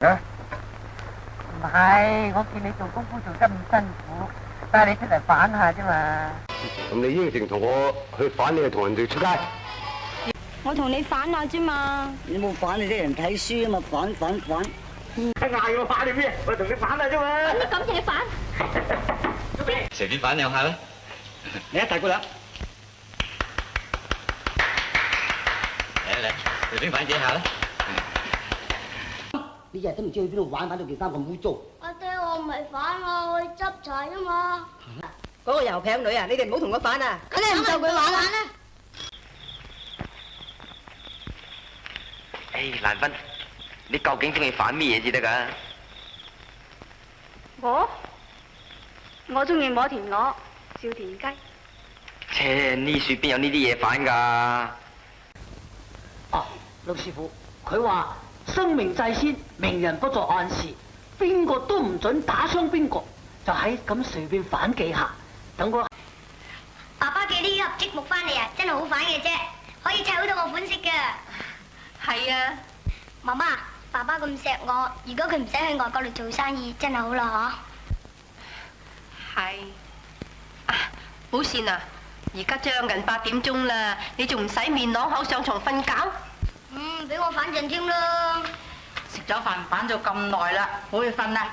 啊？唔係，我見你做功夫做得咁辛苦，帶你出嚟反下啫嘛。咁你應承同我去反，你就同人哋出街。我同你反下啫嘛。你冇反，你啲人睇書啊嘛，反。嗌我反你咩？我同你反下啫嘛。乜咁嘢反？隨便反兩下啦。你一大姑娘，嚟，隨便反幾下啦。你日都唔知去邊度玩，反到件衫咁污糟。阿爹，我唔係反我，我去執柴啊嘛。嗰個油餅女啊，你哋唔好同佢反啊！咁你唔就佢玩啦。蘭芬，你究竟中意反咩嘢至得㗎？我中意摸田鵝、笑田雞。切，呢樹邊有呢啲嘢反㗎？哦，陸師傅，佢話生命在先，明人不做暗事，邊個都唔准打傷邊個，就喺咁隨便反幾下，等我。爸爸寄呢盒積木翻嚟啊，真係好反嘅啫，可以砌好多個款式㗎。係啊，媽媽，爸爸咁錫我，如果佢唔使去外國度做生意，真係好啦係。啊，寶善啊，而家將近8點鐘啦，你仲唔使面啷口上床瞓覺？俾我反陣添啦。食咗飯反咗咁耐啦，好去瞓啦。